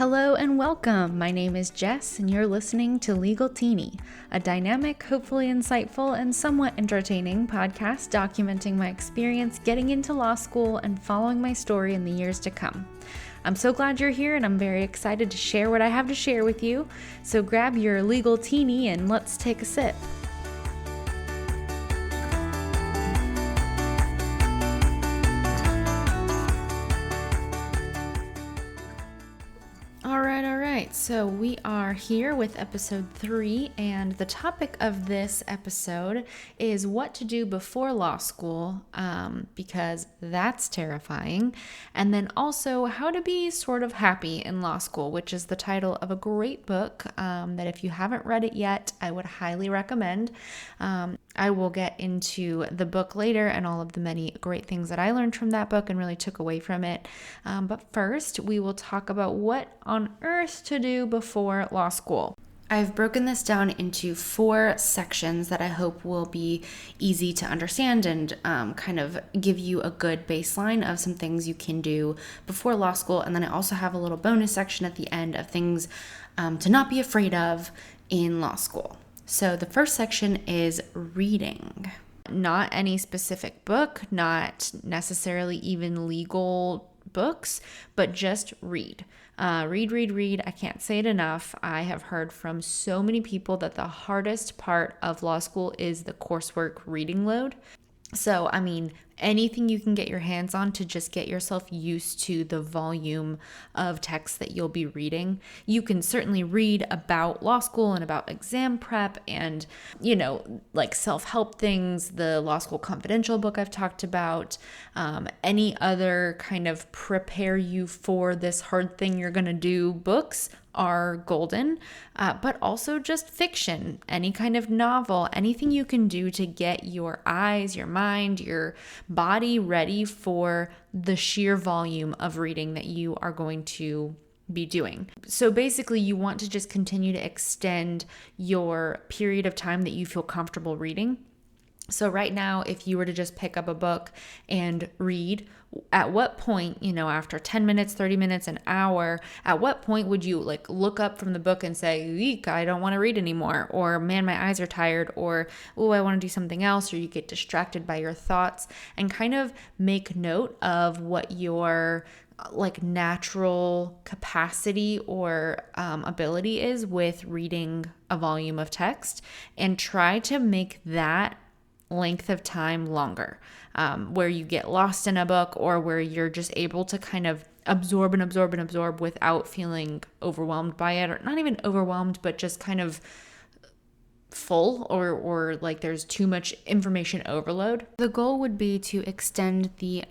Hello and welcome. My name is Jess, and you're listening to Legaltini, a dynamic, hopefully insightful, and somewhat entertaining podcast documenting my experience getting into law school and following my story in the years to come. I'm so glad you're here, and I'm very excited to share what I have to share with you. So grab your Legaltini and let's take a sip. All right, so we are here with episode 3, and the topic of this episode is what to do before law school, because that's terrifying, and then also how to be sort of happy in law school, which is the title of a great book that if you haven't read it yet, I would highly recommend. I will get into the book later and all of the many great things that I learned from that book and really took away from it. But first, we will talk about what on earth to do before law school. I've broken this down into 4 sections that I hope will be easy to understand and kind of give you a good baseline of some things you can do before law school. And then I also have a little bonus section at the end of things to not be afraid of in law school. So the first section is reading. Not any specific book, not necessarily even legal books, but just read. Read. I can't say it enough. I have heard from so many people that the hardest part of law school is the coursework reading load. So, anything you can get your hands on to just get yourself used to the volume of text that you'll be reading. You can certainly read about law school and about exam prep and, like self-help things, the Law School Confidential book I've talked about, any other kind of prepare you for this hard thing you're going to do books are golden, but also just fiction, any kind of novel, anything you can do to get your eyes, your mind, your body ready for the sheer volume of reading that you are going to be doing. So basically, you want to just continue to extend your period of time that you feel comfortable reading. So right now, if you were to just pick up a book and read, at what point, after 10 minutes, 30 minutes, an hour, at what point would you look up from the book and say, eek, I don't want to read anymore, or man, my eyes are tired, or oh, I want to do something else, or you get distracted by your thoughts, and kind of make note of what your natural capacity or ability is with reading a volume of text, and try to make that length of time longer, where you get lost in a book or where you're just able to kind of absorb without feeling overwhelmed by it, or not even overwhelmed, but just kind of full or like there's too much information overload. The goal would be to extend the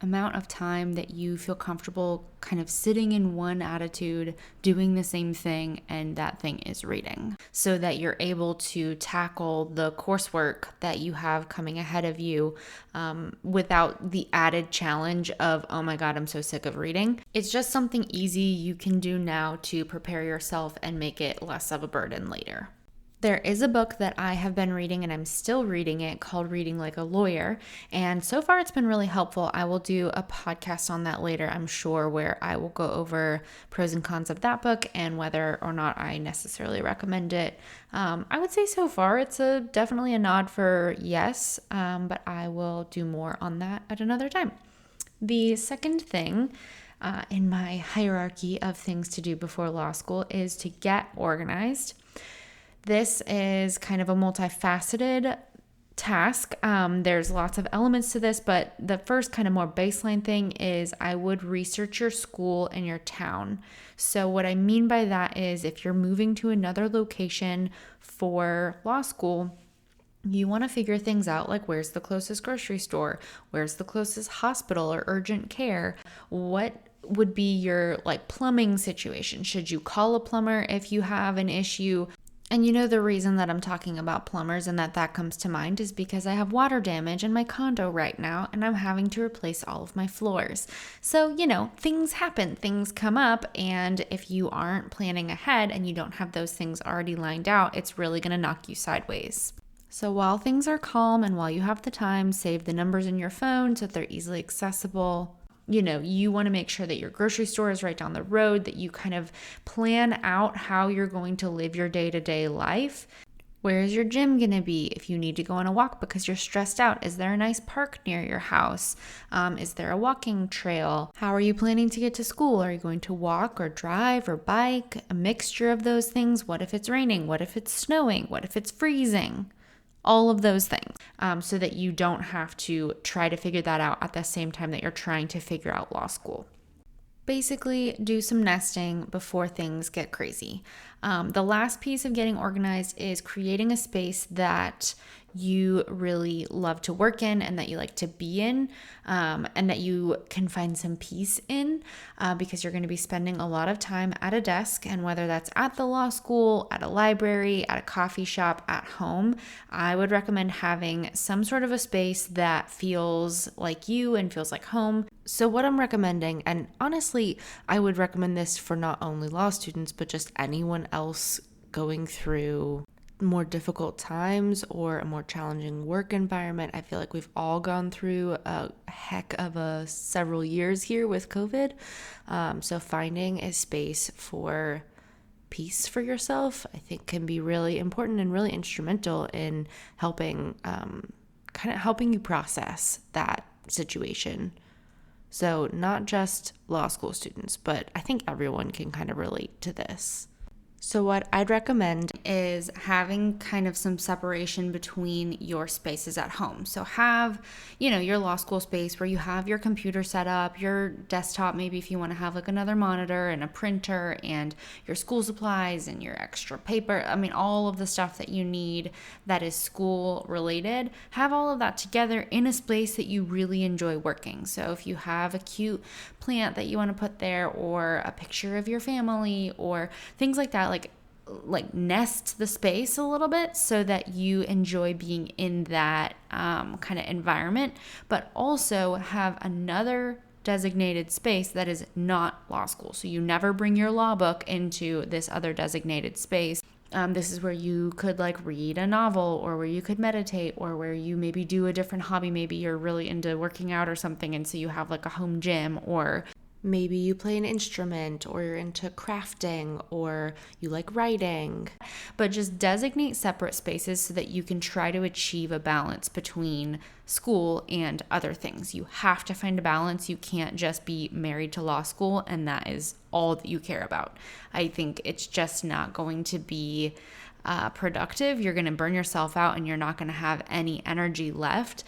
amount of time that you feel comfortable kind of sitting in one attitude, doing the same thing, and that thing is reading, so that you're able to tackle the coursework that you have coming ahead of you without the added challenge of, oh my God, I'm so sick of reading. It's just something easy you can do now to prepare yourself and make it less of a burden later. There is a book that I have been reading, and I'm still reading it, called Reading Like a Lawyer, and so far it's been really helpful. I will do a podcast on that later, I'm sure, where I will go over pros and cons of that book and whether or not I necessarily recommend it. I would say so far it's definitely a nod for yes, but I will do more on that at another time. The second thing in my hierarchy of things to do before law school is to get organized. This is kind of a multifaceted task. There's lots of elements to this, but the first kind of more baseline thing is I would research your school and your town. So what I mean by that is if you're moving to another location for law school, you want to figure things out like where's the closest grocery store, where's the closest hospital or urgent care, what would be your plumbing situation. Should you call a plumber if you have an issue? And the reason that I'm talking about plumbers and that comes to mind is because I have water damage in my condo right now and I'm having to replace all of my floors. So, things happen, things come up, and if you aren't planning ahead and you don't have those things already lined out, it's really going to knock you sideways. So while things are calm and while you have the time, save the numbers in your phone so that they're easily accessible. You want to make sure that your grocery store is right down the road, that you kind of plan out how you're going to live your day-to-day life. Where is your gym going to be if you need to go on a walk because you're stressed out? Is there a nice park near your house? Is there a walking trail? How are you planning to get to school? Are you going to walk or drive or bike? A mixture of those things. What if it's raining? What if it's snowing? What if it's freezing? All of those things, so that you don't have to try to figure that out at the same time that you're trying to figure out law school. Basically, do some nesting before things get crazy. The last piece of getting organized is creating a space that you really love to work in and that you like to be in, and that you can find some peace in, because you're going to be spending a lot of time at a desk, and whether that's at the law school, at a library, at a coffee shop, at home, I would recommend having some sort of a space that feels like you and feels like home. So what I'm recommending, and honestly, I would recommend this for not only law students, but just anyone else going through more difficult times or a more challenging work environment. I feel like we've all gone through a heck of a several years here with COVID. So finding a space for peace for yourself, I think, can be really important and really instrumental in helping you process that situation. So not just law school students, but I think everyone can kind of relate to this. So what I'd recommend is having kind of some separation between your spaces at home. So have, your law school space where you have your computer set up, your desktop, maybe if you want to have like another monitor and a printer and your school supplies and your extra paper. All of the stuff that you need that is school related, have all of that together in a space that you really enjoy working. So if you have a cute plant that you want to put there, or a picture of your family, or things like that, like nest the space a little bit so that you enjoy being in that kind of environment, but also have another designated space that is not law school. So you never bring your law book into this other designated space. This is where you could read a novel, or where you could meditate, or where you maybe do a different hobby. Maybe you're really into working out or something, and so you have a home gym, or maybe you play an instrument, or you're into crafting, or you like writing. But just designate separate spaces so that you can try to achieve a balance between school and other things. You have to find a balance. You can't just be married to law school and that is all that you care about. I think it's just not going to be productive. You're going to burn yourself out and you're not going to have any energy left.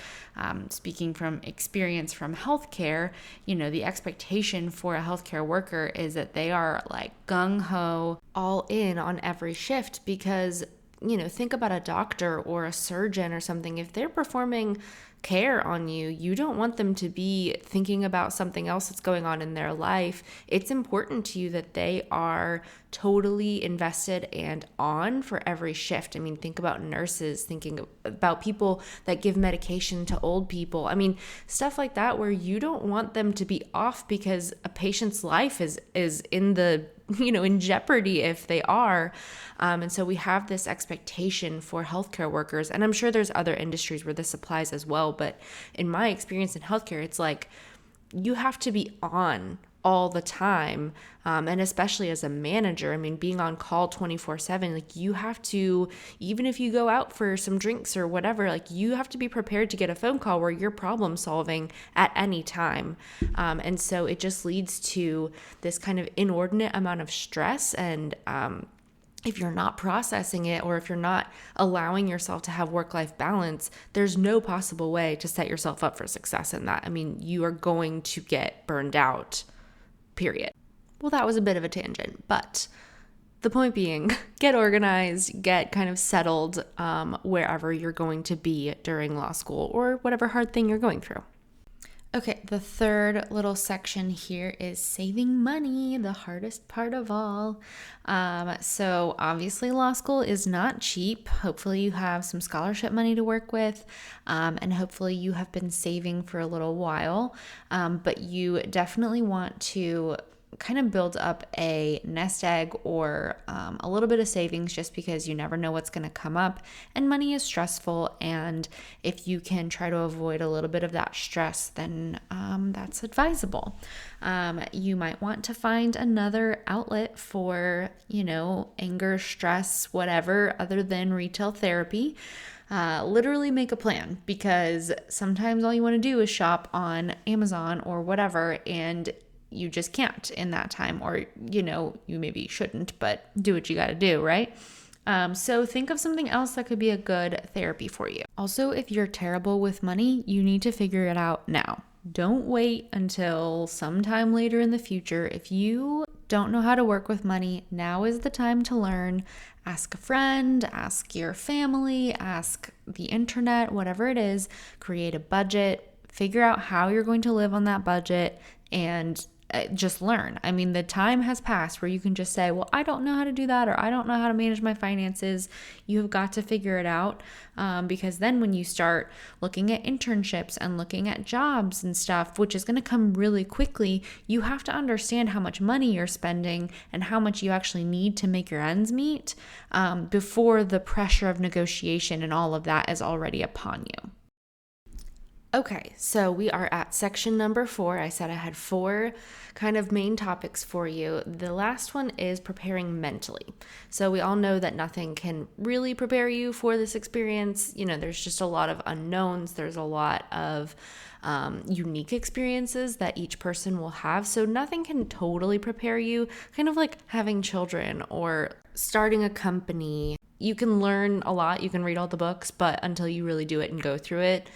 Speaking from experience from healthcare, the expectation for a healthcare worker is that they are gung-ho, all in on every shift, because think about a doctor or a surgeon or something. If they're performing care on you, you don't want them to be thinking about something else that's going on in their life. It's important to you that they are totally invested and on for every shift. Think about nurses, thinking about people that give medication to old people. Stuff like that, where you don't want them to be off because a patient's life is in the in jeopardy if they are. And so we have this expectation for healthcare workers, and I'm sure there's other industries where this applies as well. But in my experience in healthcare, it's you have to be on all the time. And especially as a manager, being on call 24/7, you have to, even if you go out for some drinks or whatever, you have to be prepared to get a phone call where you're problem solving at any time. And so it just leads to this kind of inordinate amount of stress. And if you're not processing it, or if you're not allowing yourself to have work-life balance, there's no possible way to set yourself up for success in that. You are going to get burned out, period. Well, that was a bit of a tangent, but the point being, get organized, get kind of settled wherever you're going to be during law school or whatever hard thing you're going through. Okay, the third little section here is saving money, the hardest part of all. So obviously law school is not cheap. Hopefully you have some scholarship money to work with, and hopefully you have been saving for a little while. But you definitely want to kind of build up a nest egg or a little bit of savings, just because you never know what's going to come up, and money is stressful. And if you can try to avoid a little bit of that stress, then that's advisable. You might want to find another outlet for, anger, stress, whatever, other than retail therapy. Literally make a plan, because sometimes all you want to do is shop on Amazon or whatever, and you just can't in that time, or, you maybe shouldn't, but do what you got to do, right? So think of something else that could be a good therapy for you. Also, if you're terrible with money, you need to figure it out now. Don't wait until sometime later in the future. If you don't know how to work with money, now is the time to learn. Ask a friend, ask your family, ask the internet, whatever it is. Create a budget, figure out how you're going to live on that budget, and just learn. I mean, the time has passed where you can just say, well, I don't know how to do that, or I don't know how to manage my finances. You have got to figure it out, because then when you start looking at internships and looking at jobs and stuff, which is going to come really quickly, you have to understand how much money you're spending and how much you actually need to make your ends meet, before the pressure of negotiation and all of that is already upon you. Okay, so we are at section number 4. I said I had 4 kind of main topics for you. The last one is preparing mentally. So we all know that nothing can really prepare you for this experience. There's just a lot of unknowns. There's a lot of unique experiences that each person will have. So nothing can totally prepare you, kind of like having children or starting a company. You can learn a lot, you can read all the books, but until you really do it and go through it,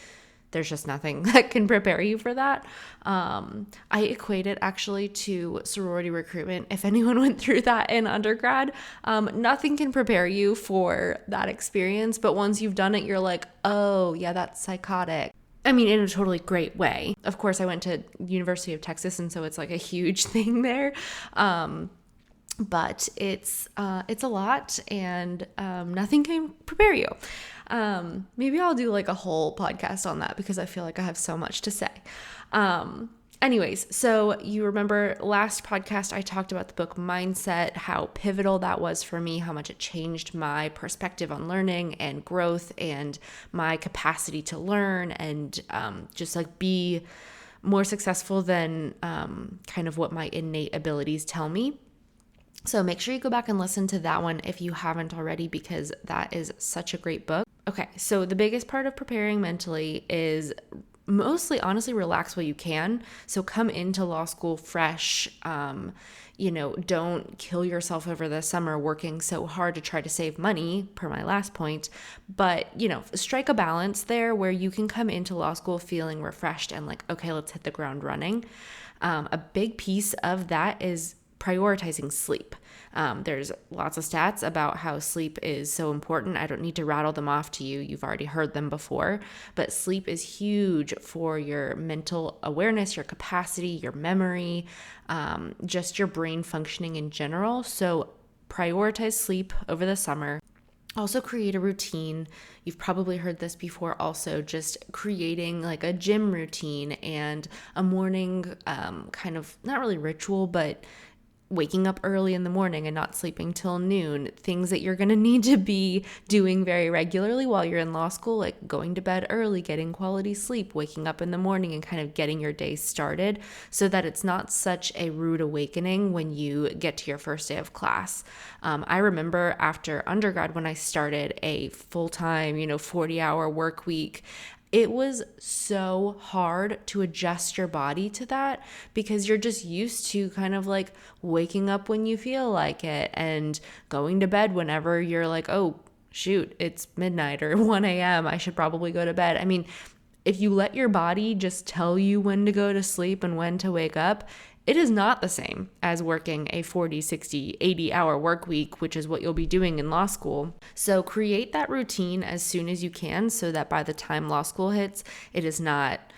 there's just nothing that can prepare you for that. I equate it actually to sorority recruitment. If anyone went through that in undergrad, nothing can prepare you for that experience. But once you've done it, you're like, oh yeah, that's psychotic. I mean, in a totally great way. Of course, I went to University of Texas, and so it's like a huge thing there. But it's a lot, and nothing can prepare you. Maybe I'll do like a whole podcast on that, because I feel like I have so much to say. Anyways, so you remember last podcast, I talked about the book Mindset, how pivotal that was for me, how much it changed my perspective on learning and growth and my capacity to learn and just like be more successful than kind of what my innate abilities tell me. So make sure you go back and listen to that one if you haven't already, because that is such a great book. Okay, so the biggest part of preparing mentally is mostly, honestly, relax while you can. So come into law school fresh. Don't kill yourself over the summer working so hard to try to save money, per my last point. But, strike a balance there where you can come into law school feeling refreshed and like, okay, let's hit the ground running. A big piece of that is prioritizing sleep. There's lots of stats about how sleep is so important. I don't need to rattle them off to you. You've already heard them before, but sleep is huge for your mental awareness, your capacity, your memory, just your brain functioning in general. So prioritize sleep over the summer. Also create a routine. You've probably heard this before also, just creating like a gym routine and a morning kind of, not really ritual, but waking up early in the morning and not sleeping till noon, things that you're going to need to be doing very regularly while you're in law school, like going to bed early, getting quality sleep, waking up in the morning and kind of getting your day started so that it's not such a rude awakening when you get to your first day of class. I remember after undergrad when I started a full-time, 40-hour work week, it was so hard to adjust your body to that because you're just used to kind of like waking up when you feel like it and going to bed whenever you're like, oh, shoot, it's midnight or 1 a.m. I should probably go to bed. I mean, if you let your body just tell you when to go to sleep and when to wake up, it is not the same as working a 40, 60, 80-hour work week, which is what you'll be doing in law school. So create that routine as soon as you can so that by the time law school hits, it is not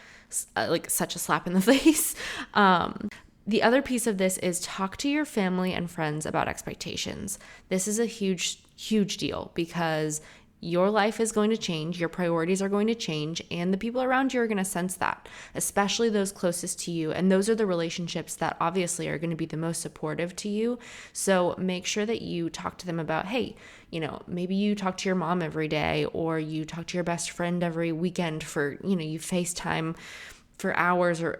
like such a slap in the face. The other piece of this is talk to your family and friends about expectations. This is a huge, huge deal because your life is going to change, your priorities are going to change, and the people around you are going to sense that, especially those closest to you. And those are the relationships that obviously are going to be the most supportive to you. So make sure that you talk to them about, hey, maybe you talk to your mom every day, or you talk to your best friend every weekend for, you FaceTime for hours, or,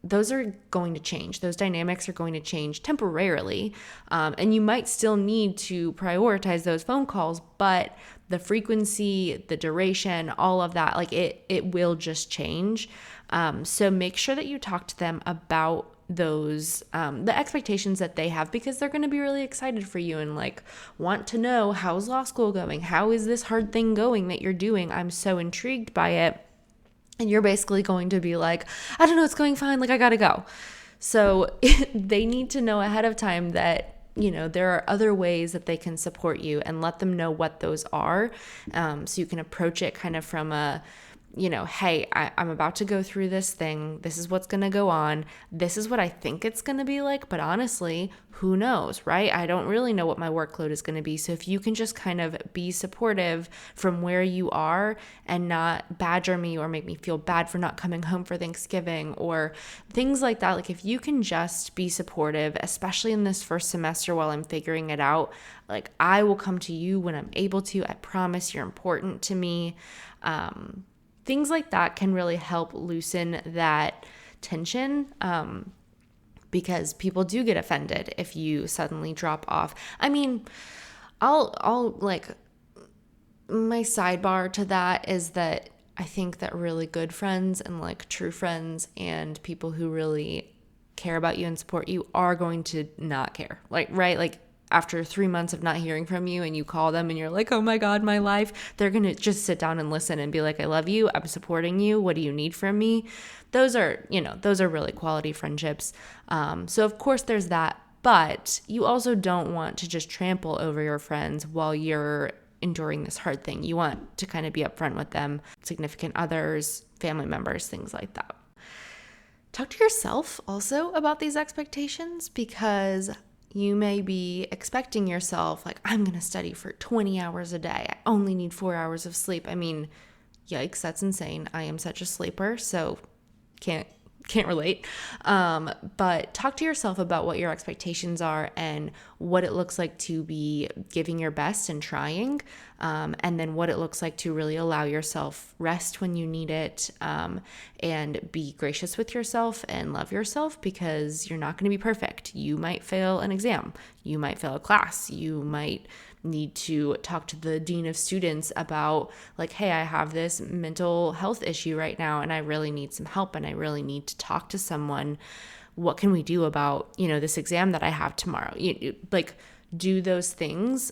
those are going to change. Those dynamics are going to change temporarily. And you might still need to prioritize those phone calls, but the frequency, the duration, all of that, like it will just change. So make sure that you talk to them about those, the expectations that they have, because they're going to be really excited for you and like want to know, how's law school going? How is this hard thing going that you're doing? I'm so intrigued by it. And you're basically going to be like, I don't know, it's going fine. Like, I got to go. So they need to know ahead of time that, there are other ways that they can support you, and let them know what those are. So you can approach it kind of from a, hey, I'm about to go through this thing. This is what's going to go on. This is what I think it's going to be like. But honestly, who knows, right? I don't really know what my workload is going to be. So if you can just kind of be supportive from where you are and not badger me or make me feel bad for not coming home for Thanksgiving or things like that. Like if you can just be supportive, especially in this first semester while I'm figuring it out, like I will come to you when I'm able to. I promise, you're important to me. Things like that can really help loosen that tension, because people do get offended if you suddenly drop off. I mean, I'll like, my sidebar to that is that I think that really good friends and like true friends and people who really care about you and support you are going to not care. Like, right? Like, after 3 months of not hearing from you and you call them and you're like, oh my God, my life, they're going to just sit down and listen and be like, I love you. I'm supporting you. What do you need from me? Those are really quality friendships. So of course there's that, but you also don't want to just trample over your friends while you're enduring this hard thing. You want to kind of be upfront with them, significant others, family members, things like that. Talk to yourself also about these expectations, because you may be expecting yourself like, I'm going to study for 20 hours a day. I only need 4 hours of sleep. I mean, yikes, that's insane. I am such a sleeper, so can't relate. But talk to yourself about what your expectations are and what it looks like to be giving your best and trying, and then what it looks like to really allow yourself rest when you need it, and be gracious with yourself and love yourself, because you're not going to be perfect. You might fail an exam. You might fail a class. You might need to talk to the dean of students about like, hey, I have this mental health issue right now and I really need some help and I really need to talk to someone. What can we do about, this exam that I have tomorrow? Like, do those things,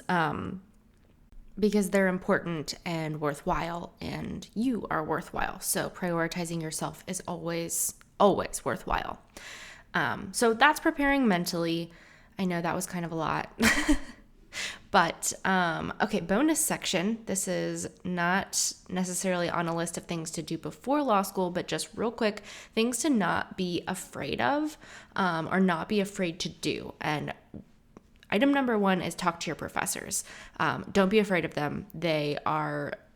because they're important and worthwhile, and you are worthwhile. So prioritizing yourself is always worthwhile. So that's preparing mentally. I know that was kind of a lot. But, okay, bonus section. This is not necessarily on a list of things to do before law school, but just real quick, things to not be afraid of, or not be afraid to do. And item number 1 is talk to your professors. Don't be afraid of them.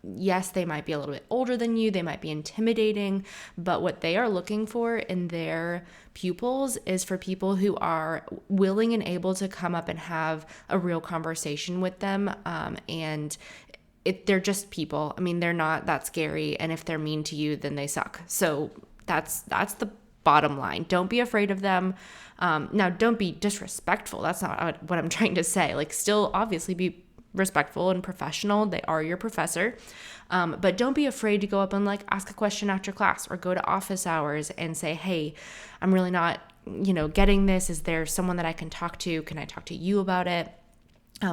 Yes, they might be a little bit older than you. They might be intimidating, but what they are looking for in their pupils is for people who are willing and able to come up and have a real conversation with them. And they're just people. I mean, they're not that scary. And if they're mean to you, then they suck. So that's the bottom line. Don't be afraid of them. Now, don't be disrespectful. That's not what I'm trying to say. Like, still obviously be respectful and professional. They are your professor. But don't be afraid to go up and like ask a question after class, or go to office hours and say, hey, I'm really not, getting this. Is there someone that I can talk to? Can I talk to you about it?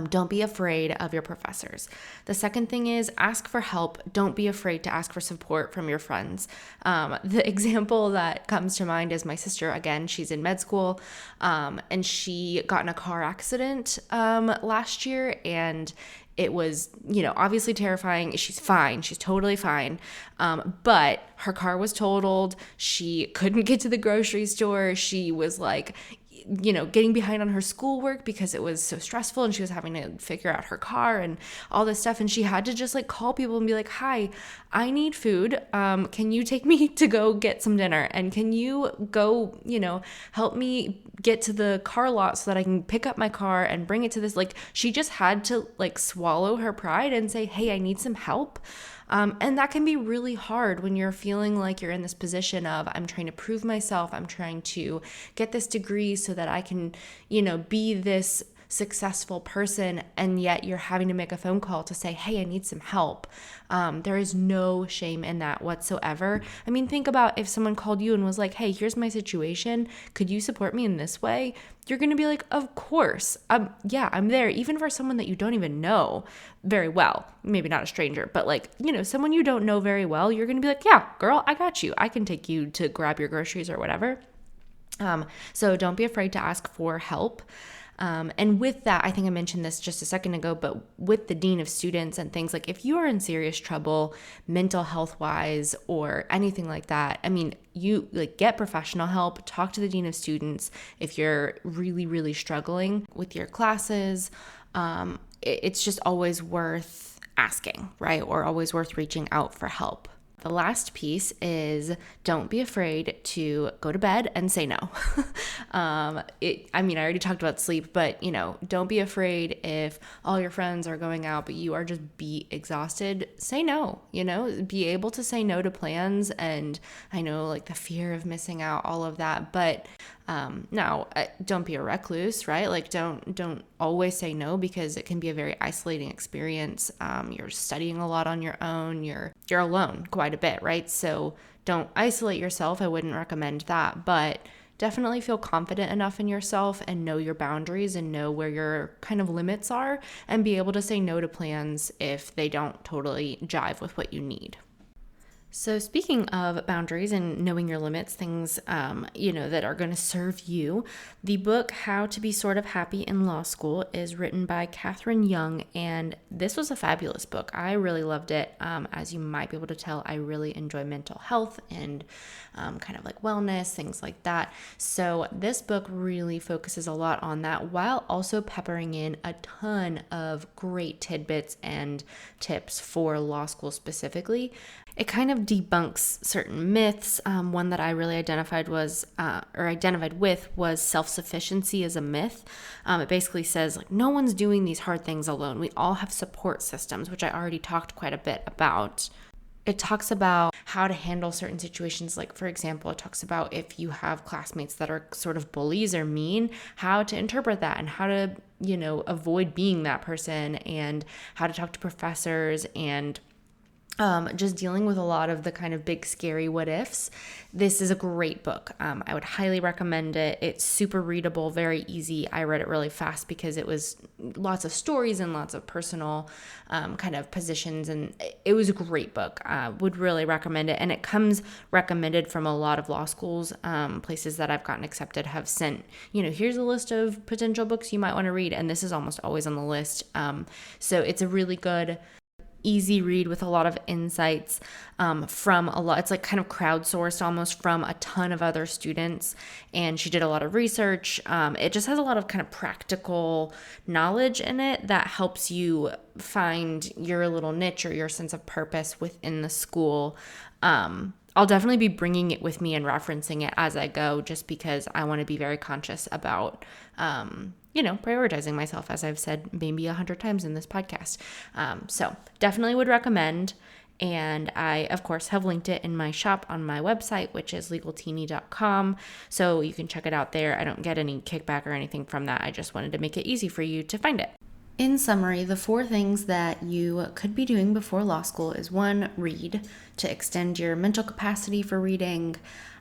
Don't be afraid of your professors. The second thing is ask for help. Don't be afraid to ask for support from your friends. The example that comes to mind is my sister. Again, she's in med school, and she got in a car accident last year, and it was, obviously terrifying. She's fine. She's totally fine. But her car was totaled. She couldn't get to the grocery store. She was like, getting behind on her schoolwork because it was so stressful and she was having to figure out her car and all this stuff. And she had to just like call people and be like, hi, I need food. Can you take me to go get some dinner? And can you go, help me get to the car lot so that I can pick up my car and bring it to this? Like, she just had to like swallow her pride and say, hey, I need some help. And that can be really hard when you're feeling like you're in this position of, I'm trying to prove myself, I'm trying to get this degree so that I can, be this successful person, and yet you're having to make a phone call to say, hey, I need some help. There is no shame in that whatsoever. I mean, think about if someone called you and was like, hey, here's my situation. Could you support me in this way? You're going to be like, of course. Yeah, I'm there. Even for someone that you don't even know very well, maybe not a stranger, but like, someone you don't know very well, you're going to be like, yeah, girl, I got you. I can take you to grab your groceries or whatever. So don't be afraid to ask for help. And with that, I think I mentioned this just a second ago, but with the dean of students and things like if you are in serious trouble, mental health wise, or anything like that, I mean, you like get professional help, talk to the dean of students. If you're really, really struggling with your classes, it's just always worth asking, right? Or always worth reaching out for help. The last piece is don't be afraid to go to bed and say no. I already talked about sleep, but don't be afraid if all your friends are going out, but you are just exhausted. Say no, be able to say no to plans. And I know like the fear of missing out, all of that, but now don't be a recluse, right? Like don't always say no, because it can be a very isolating experience. You're studying a lot on your own. You're alone quite a bit, right? So don't isolate yourself. I wouldn't recommend that, but definitely feel confident enough in yourself and know your boundaries and know where your kind of limits are, and be able to say no to plans if they don't totally jive with what you need. So speaking of boundaries and knowing your limits, things, that are going to serve you, the book, How to Be Sort of Happy in Law School, is written by Catherine Young, and this was a fabulous book. I really loved it. As you might be able to tell, I really enjoy mental health and kind of like wellness, things like that. So this book really focuses a lot on that, while also peppering in a ton of great tidbits and tips for law school specifically. It kind of debunks certain myths. One that I really identified with was self-sufficiency as a myth. It basically says like no one's doing these hard things alone. We all have support systems, which I already talked quite a bit about. It talks about how to handle certain situations. Like, for example, it talks about if you have classmates that are sort of bullies or mean, how to interpret that and how to, avoid being that person, and how to talk to professors, and just dealing with a lot of the kind of big, scary what ifs. This is a great book. I would highly recommend it. It's super readable, very easy. I read it really fast because it was lots of stories and lots of personal kind of positions, and it was a great book. Would really recommend it. And it comes recommended from a lot of law schools. Places that I've gotten accepted have sent, here's a list of potential books you might want to read, and this is almost always on the list. So it's a really good, easy read with a lot of insights from a lot. It's like kind of crowdsourced almost from a ton of other students, and she did a lot of research. It just has a lot of kind of practical knowledge in it that helps you find your little niche or your sense of purpose within the school. I'll definitely be bringing it with me and referencing it as I go, just because I want to be very conscious about prioritizing myself, as I've said maybe 100 times in this podcast. So definitely would recommend. And I, of course, have linked it in my shop on my website, which is legaltini.com. So you can check it out there. I don't get any kickback or anything from that. I just wanted to make it easy for you to find it. In summary, the 4 things that you could be doing before law school is 1, read to extend your mental capacity for reading.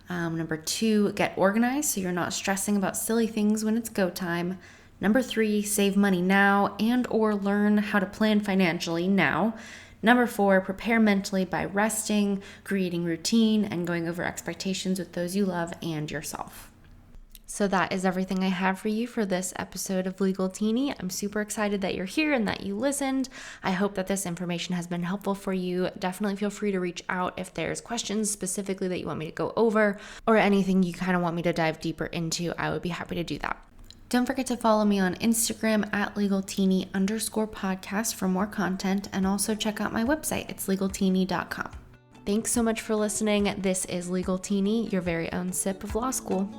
Number 2, get organized so you're not stressing about silly things when it's go time. Number 3, save money now and or learn how to plan financially now. Number 4, prepare mentally by resting, creating routine, and going over expectations with those you love and yourself. So that is everything I have for you for this episode of Legaltini. I'm super excited that you're here and that you listened. I hope that this information has been helpful for you. Definitely feel free to reach out if there's questions specifically that you want me to go over or anything you kind of want me to dive deeper into. I would be happy to do that. Don't forget to follow me on Instagram at legalteeny_podcast for more content, and also check out my website. It's legalteeny.com. Thanks so much for listening. This is Legaltini, your very own sip of law school.